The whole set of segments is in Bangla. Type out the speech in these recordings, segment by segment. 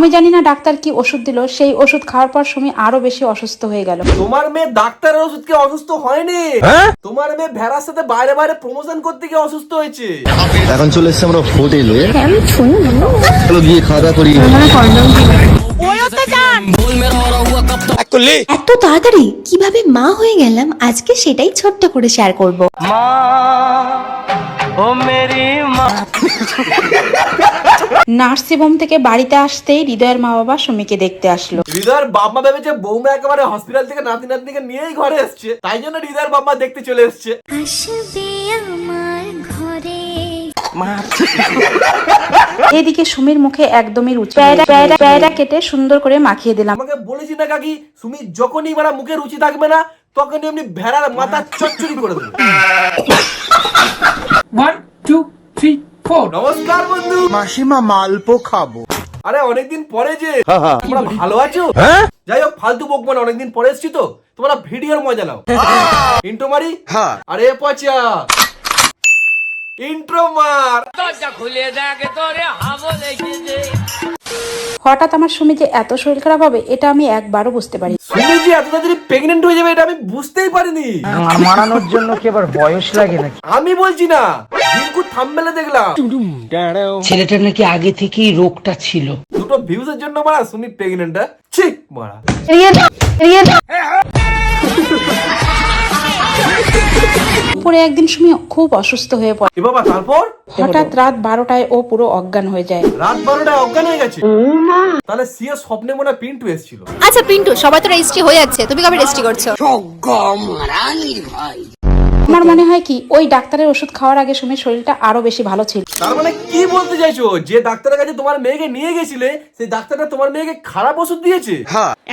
আমি জানি না ডাক্তার কি ওষুধ দিল, সেই ওষুধ খাওয়ার পর সুমি আরো বেশি অসুস্থ হয়ে গেল। তোমার মেয়ে ডাক্তারের ওষুধ খেয়ে অসুস্থ হয়নি, তোমার মেয়ে ভেড়ার সাথে বাইরে বাইরে প্রমোশন করতে গিয়ে অসুস্থ হয়েছে। এখন চলে এসেছে আমরা হোটেলে, চলো গিয়ে খাওয়া দাওয়া করি। এত তাড়াতাড়ি কিভাবে মা হয়ে গেলাম আজকে সেটাই ছোট্ট করে শেয়ার করব। নার্সিং হোম থেকে বাড়িতে আসতেই হৃদয়ের মা বাবা সুমিকে দেখতে আসলো। হৃদয়ের বাবা ভেবেছে বৌমা একেবারে হসপিটাল থেকে নাতি নাতনিকে নিয়েই ঘরে এসছে, তাই জন্য হৃদয়ের বাবা দেখতে চলে এসছে। এদিকে সুমির মুখে একদমই রুচি প্যারা কেটে সুন্দর করে মাখিয়ে দিলাম। আমাকে বলেছি না কাকি, সুমি যখনই বারা মুখে রুচি থাকবে না তখনই এমনি ভেড়ার মাথা চচ্চড়ি করে দেবে। 1 2 3 4 নমস্কার বন্ধু। মাসিমা মালপো খাবো। আরে অনেকদিন পরে যে তোমরা ভালো আছো? যাই হোক ফালতু বকবো না, অনেকদিন পরে এসছি তো, তোমরা ভিডিওর মজা নাও। ইন্ট্রো মারি? আরে পচা ইন্ট্রো মার। হঠাৎ আমার সুমি যে এত শরীর খারাপ হবে এটা আমি একবারও বুঝতে পারি। সুমি যে এত তাড়াতাড়ি প্রেগনেন্ট হয়ে যাবে এটা আমি বুঝতেই পারিনি। মারানোর জন্য কি আবার বয়স লাগে নাকি? আমি বলছি না, ভিউকু থাম্বনেলে দেখলাম ছেলেটার নাকি আগে থেকেই রোগটা ছিল। দুটো ভিউজের জন্য মারা সুমি প্রেগনেন্ট? ঠিক মারা। পরে একদিন সুমি খুব অসুস্থ হয়ে পড়ে। এ বাবা, তারপর হঠাৎ রাত 12টায় ও পুরো অজ্ঞান হয়ে যায়। রাত 12টায় অজ্ঞান হয়ে গেছে? তাহলে সিএ স্বপ্নে মনে হয় পিন্টু এসেছিল। আচ্ছা পিন্টু, সবাই তো রেজিস্ট্রি হয়ে যাচ্ছে, তুমি কবে রেজিস্ট্রি করছো? আমার মনে হয় কি ওই ডাক্তারের ওষুধ খাওয়ার আগে সুমির শরীরটা আরো বেশি ভালো ছিল। তার মানে কি বলতে চাইছো, যে ডাক্তারের কাছে তোমার মেয়েকে নিয়ে গেছিলে সেই ডাক্তারটা তোমার মেয়েকে খারাপ ওষুধ দিয়েছে?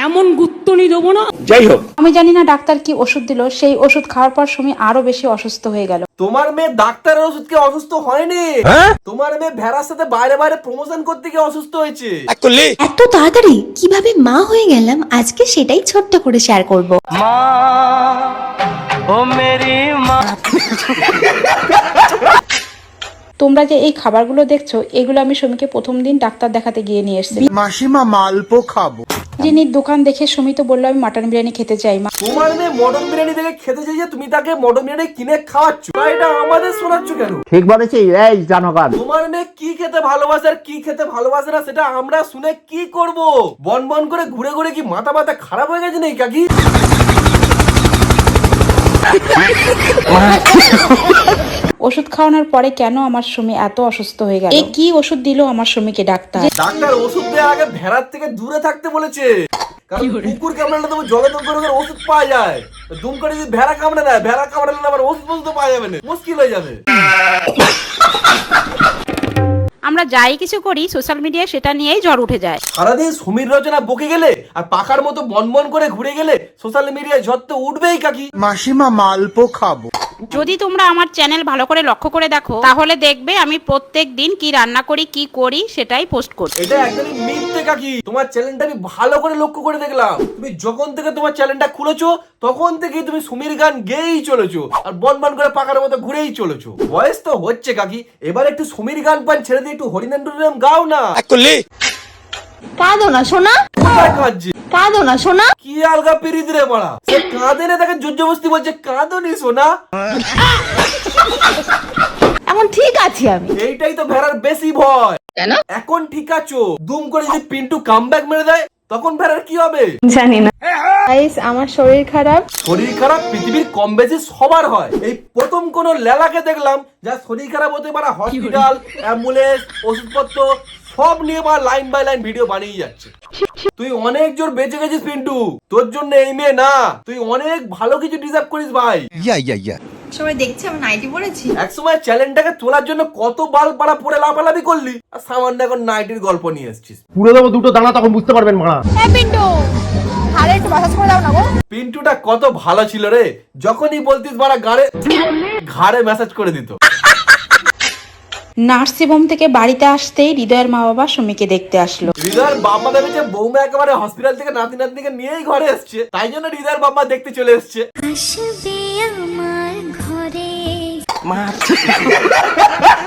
এমন গুত্তনি দেবো না। যাই হোক, আমি জানি না ডাক্তার কি ওষুধ দিল, সেই ওষুধ খাওয়ার পর সুমি আরো বেশি অসুস্থ হয়ে গেল। তোমার মেয়ে ডাক্তারের ওষুধ খেয়ে অসুস্থ হয়নি, তোমার মেয়ে ভেড়ার সাথে বাইরে বাইরে প্রমোশন করতে গিয়ে অসুস্থ হয়েছে। এত তাড়াতাড়ি কিভাবে মা হয়ে গেলাম আজকে সেটাই ছোট্ট করে শেয়ার করব। তোমরা যে এই খাবারগুলো দেখছো এগুলো আমি সুমিকে প্রথম দিন ডাক্তার দেখাতে গিয়ে নিয়ে এসেছি। মাসিমা মালপো খাবো। যিনি দোকান দেখে সুমি তো বললো আমি মাটন বিরিয়ানি খেতে চাই। মা তোমার মেয়ে মটন বিরিয়ানি থেকে খেতে চাইছে, তুমি তাকে মটন বিরিয়ানি কিনে খাওয়াচ্ছ, এটা আমাদের শোনাচ্ছ কেন? ঠিক বলেছি এই জানকার। তোমার মেয়ে কি খেতে ভালোবাসে আর কি খেতে ভালোবাসে না সেটা আমরা শুনে কি করব? বন বন করে ঘুরে ঘুরে কি মাথা মাথা খারাপ হয়ে গেছে নাকি কাকি? ওষুধ খাওয়ানোর পরে কেন আমার সুমি এত অসুস্থ হয়ে গেল? এই কি ওষুধ দিল আমার সুমিকে ডাক্তার? ডাক্তার ওষুধ দেওয়ার আগে ভেড়ার থেকে দূরে থাকতে বলেছে, কারণ কুকুর কামড়ালে তো জলে দুম করে ওষুধ পাওয়া যায়, দুম করে যদি ভেড়া কামড়ে দেয়, ভেড়া কামড়ালে আবার ওষুধ বলতে পাওয়া যাবে না, মুশকিল হয়ে যাবে। আমরা যাই কিছু করি সোশ্যাল মিডিয়ায় সেটা নিয়েই জ্বর উঠে যায়। সারাদিন সমীর রচনা বকে গেলে আর পাখার মতো বন বন করে ঘুরে গেলে সোশ্যাল মিডিয়ায় ঝড় তো উঠবেই কাকি। মাসিমা মালপো খাবো। যদি তোমরা আমার চ্যানেল ভালো করে লক্ষ্য করে দেখো তাহলে দেখবে আমি প্রত্যেক দিন কি রান্না করি কি করি সেটাই পোস্ট করি। এটা একদমই মিথ্যে কাকি, তোমার চ্যানেলটা আমি ভালো করে লক্ষ্য করে দেখলাম, তুমি যখন থেকে তোমার চ্যানেলটা খুলেছো তখন থেকেই তুমি সুমির গান গেয়েই চলেছো আর বন বন করে পাখার মতো ঘুরেই চলেছো। বয়স তো হচ্ছে কাকি, এবার একটু সুমির গান পান ছেড়ে দিয়ে একটু হরিনাম টরিনাম গাও না। কাঁদো না সোনা, কোথায় কাঁদছে? কাঁদো না সোনা। কি আলগা পিরিত রে মারা, সে কাঁদে না, তাকে জোরজবস্তি বলছে কাঁদো নি সোনা। এখন ঠিক আছি আমি। এইটাই তো ভেড়ার বেশি ভয়। কেন এখন ঠিক আছো, দুম করে যদি পিন্টু কামব্যাক মেরে দেয় তখন ভেড়ার কি হবে জানি না। গাইস আমার শরীর খারাপ। শরীর খারাপ পৃথিবীর কম বেশি সবার হয়, এই প্রথম কোন লেলাকে দেখলাম যা শরীর খারাপ হতে পারে হসপিটাল অ্যাম্বুলেন্স ওষুধপত্র সব নিয়ে বা লাইন বাই লাইন ভিডিও বানিয়ে যাচ্ছে। তুই অনেক জোর বেঁচে গেছিস পিন্টু, তোর জন্য এই মেয়ে না, তুই অনেক ভালো কিছু ডিজার্ভ করিস ভাই। সবাই দেখছে আমি নাইটি পরেছি। একসময় চ্যালেঞ্জটাকে তোলার জন্য কত বাল পাড়া পড়ে লাফালাফি করলি, আর সামান্য এখন নাইটির গল্প নিয়ে এসেছিস। পুরো দেবো দুটো দানা, তখন বুঝতে পারবেন মারা। হ্যাঁ পিন্টু, আরে একটু মাসাজ করে দাও না গো। পিন্টুটা কত ভালো ছিল রে, যখনই বলতিস বাড়া ঘাড়ে ম্যাসাজ করে দিত। নার্সিং হোম থেকে বাড়িতে আসতেই হৃদয়ের মা বাবা সুমিকে দেখতে আসলো। হৃদয়ের বাবা ভেবেছে বৌমা একেবারে হসপিটাল থেকে নাতি নাতনিকে নিয়েই ঘরে এসছে, তাই জন্য হৃদয়ের বাবা দেখতে চলে এসছে।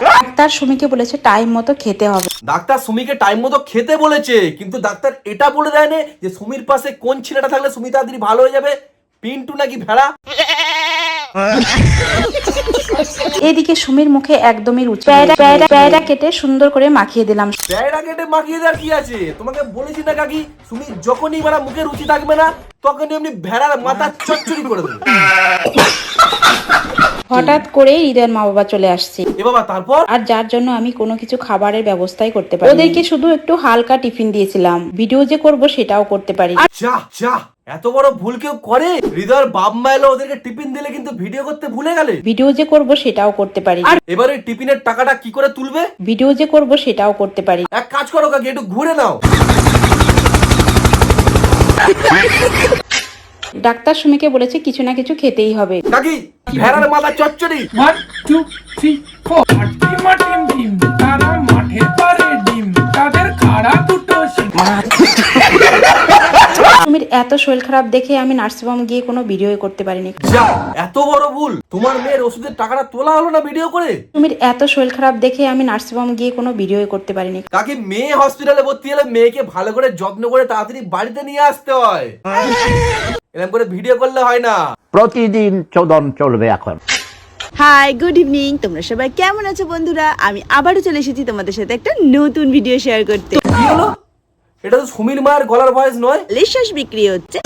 ডাক্তার সুমিকে বলেছে টাইম মতো খেতে হবে। ডাক্তার সুমিকে টাইম মতো খেতে বলেছে, কিন্তু ডাক্তার এটা বলে দেয় না যে সুমির পাশে কোন ছেলেটা থাকলে সুমি তাড়াতাড়ি ভালো হয়ে যাবে, পিন্টু নাকি ভেড়া। এদিকে সুমির মুখে একদমই রুচি প্যায়রা কেটে সুন্দর করে মাখিয়ে দিলাম। প্যায়রা কেটে মাখিয়ে দেওয়ার কি আছে, তোমাকে বলেছি না কাকি, সুমি যখনই বাড়া মুখে রুচি থাকবে না তখনই এমনি ভেড়ার মাথা চচ্চড়ি করে দেবে। হঠাৎ করে হৃদয়ের মা বাবা চলে আসছে, এ বাবা তারপর? আর যার জন্য আমি কোনো কিছু খাবারের ব্যবস্থাই করতে পারি। ওদেরকে শুধু একটু হালকা টিফিন দিয়েছিলাম, ভিডিও যে করব সেটাও করতে পারি। যা যা, এত বড় ভুল কেউ করে? হৃদয়ের বাপ মা এলো, ওদেরকে টিফিন দিলে কিন্তু ভিডিও করতে ভুলে গেলে। ভিডিও যে করব সেটাও করতে পারি। আর এবার ওই টিফিনের টাকাটা কি করে তুলবে? ভিডিও যে করব সেটাও করতে পারি। এক কাজ করো কাকি, একটু ঘুরে নাও। ডাক্তার সুমিকে বলেছে কিছু না কিছু খেতেই হবে। কাকি, ভেড়ার মাথা চচ্চড়ি। 1 2 3 4 টিম টিম তারা মাঠে পারে ডিম তাদের খাড়া দুটো শিম। সুমির এত শরীর খারাপ দেখে আমি নার্সিংহোম গিয়ে কোনো ভিডিও করতে পারিনি। যা, এত বড় ভুল! তোমার মেয়ের ওষুধের টাকাটা তোলা হলো না ভিডিও করে? সুমির এত শরীর খারাপ দেখে আমি নার্সিংহোম গিয়ে কোনো ভিডিও করতে পারিনি। কাকি, মেয়ে হসপিটালে ভর্তি হলে মেয়েকে ভালো করে যত্ন করে তাড়াতাড়ি বাড়িতে নিয়ে আসতে হয়, এরকম করে ভিডিও করলে হয় না। প্রতিদিন চোদন চলবে এখন। Hi, good evening. তোমরা সবাই কেমন আছো বন্ধুরা? আমি আবারও চলে এসেছি তোমাদের সাথে একটা নতুন ভিডিও শেয়ার করতে। কি হলো? এটা তো সুমির মায়ের গলার ভয়েস নয়। লেশাস বিক্রি হচ্ছে।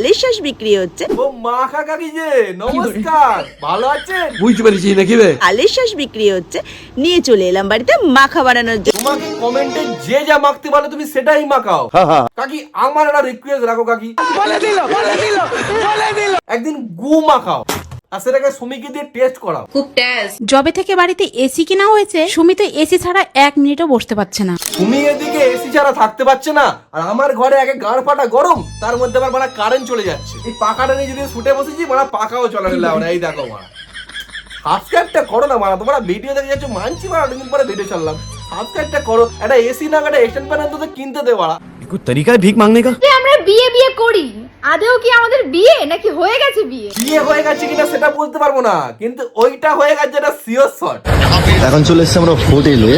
লেশাস বিক্রি হচ্ছে। ও মাখা কাকি যে, নমস্কার, ভালো আছেন? বুঝতে পেরেছি নাকি রে? আর লেশাস বিক্রি হচ্ছে, নিয়ে চলে এলাম বাড়িতে মাখা বানানোর জন্য। তোমাকে কমেন্টে যে যা মাখতে বলে তুমি সেটাই মাখাও। কাকি, আমার একটা রিকোয়েস্ট রাখো কাকি, একদিন গু মাখাও আর সেটাকে সুমিকে দিয়ে টেস্ট করাও। জবে থেকে বাড়িতে এসি কিনা হয়েছে, সুমি তো এসি ছাড়া 1 মিনিটও বসতে পারছে না। সুমি এদিকে এসি ছাড়া থাকতে পারছে না, আর আমার ঘরে একে গাড় ফাটা গরম, তার মধ্যে আবার মানে কারেন্ট চলে যাচ্ছে। এই পাকাটা নিয়ে যদি ছুটে বসেছি, মানে পাকাও চলে নিলাম না। এই দেখো মা, সাবস্ক্রাইবটা করো না মারা, তোমরা ভিডিও দেখে যাচ্ছ, মানছি মারা, অনেকদিন পরে ভিডিও ছাড়লাম, সাবস্ক্রাইবটা করো। একটা এসি না, একটা এক্সটেন্ড ফ্যান অন্তত কিনতে দে মারা। कोई तरीका है भीख मांगने का? আমরা বিয়ে করি, আদেও কি আমাদের বিয়ে নাকি হয়ে গেছে বিয়ে? বিয়ে হয়ে গেছে কিনা সেটা বলতে পারবো না, কিন্তু ওইটা হয়ে গেছে, এটা সিওর শট। এখন চলে এসেছে আমরা হোটেলে,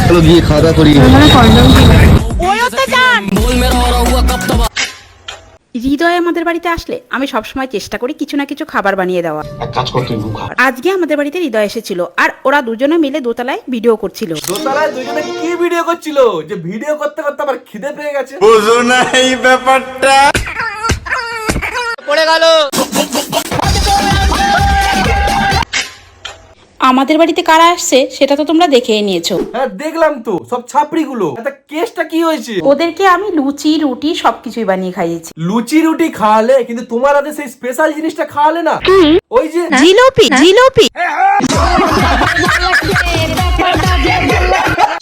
চলো গিয়ে খাওয়া দাওয়া করি। হৃদয় আমাদের বাড়িতে আসলে আমি সবসময় চেষ্টা করি কিছু না কিছু খাবার বানিয়ে দেওয়া। আজকে আমাদের বাড়িতে হৃদয় এসেছিল, আর ওরা দুজনে মিলে দোতলায় ভিডিও করছিল। দোতলায় দুজনে কি ভিডিও করছিল যে ভিডিও করতে করতে আবার খিদে পেয়ে গেছে? বুঝো না এই ব্যাপারটা? পড়ে গেল। আমাদের বাড়িতে কারা আসছে সেটা তো তোমরা দেখেই নিয়েছো। হ্যাঁ দেখলাম তো, সব ছাপড়ি গুলো। এটা কেসটা কি হয়েছে? ওদেরকে আমি লুচি রুটি সবকিছুই বানিয়ে খাইয়েছি। লুচি রুটি খাওয়ালে, কিন্তু তোমার হাতে সেই স্পেশাল জিনিসটা খাওয়ালে না, ওই যে জিলোপি।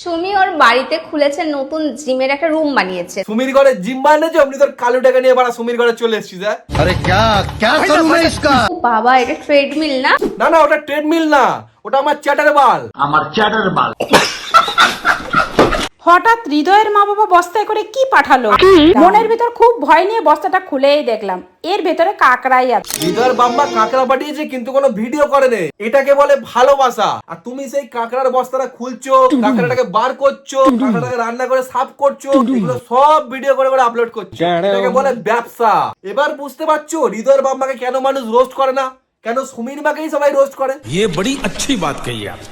সুমি ওর বাড়িতে খুলেছে নতুন জিমের একটা রুম বানিয়েছে। সুমির ঘরে জিম বানিয়েছে, অমনি তোর কালো টাকা নিয়ে বাড়া সুমির ঘরে চলে এসেছিস। আরে क्या करूं मैं इसका? ও বাবা, এটা ট্রেডমিল না? না না, ওটা ট্রেডমিল না, ওটা আমার চ্যাটার বাল। হঠাৎ হৃদয়ের মা বাবা বস্তায় করে কি পাঠালো, মনের ভিতর খুব ভয় নিয়ে বস্তাটা খুলেই দেখলাম এর ভেতরে কাকড়াই আছে। হৃদয়ের বাম্মা কাঁকড়া পাঠিয়েছে, কিন্তু কোনো ভিডিও করেনি। এটাকে বলে ভালোবাসা। আর তুমি সেই কাঁকড়ার বস্তাটা খুলছো, কাঁকড়াটাকে বার করছো, কাঁকড়াটাকে রান্না করে সাফ করছো, এগুলো সব ভিডিও করে করে আপলোড করছো। এটাকে বলে ব্যবসা। এবার বুঝতে পারছো হৃদয়ের বাম্মাকে কেন মানুষ রোস্ট করে না, কেন সুমির মাকেই সবাই রোস্ট করে। ये बड़ी अच्छी बात कही आप।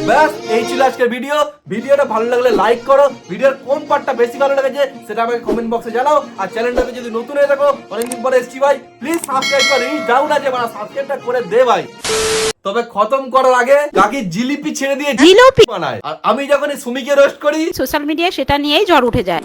ব্যাস, এই ছিল আজকের ভিডিও। ভিডিওটা ভালো লাগলে লাইক করো, ভিডিওর কোন পার্টটা বেশি ভালো লেগেছে সেটা আমাকে কমেন্ট বক্সে জানাও। আর চ্যানেলটাকে যদি নতুন হয়ে থাকো, অনেকদিন পরে এসছি ভাই, প্লিজ সাবস্ক্রাইব করে যাও না, যে মানে সাবস্ক্রাইবটা করে দে ভাই। তবে খতম করার আগে কাকি জিলিপি ছেড়ে দিয়ে জিলিপি বানায়, আর আমি যখন সুমিকে রোস্ট করি সোশ্যাল মিডিয়ায় সেটা নিয়েই ঝড় উঠে যায়।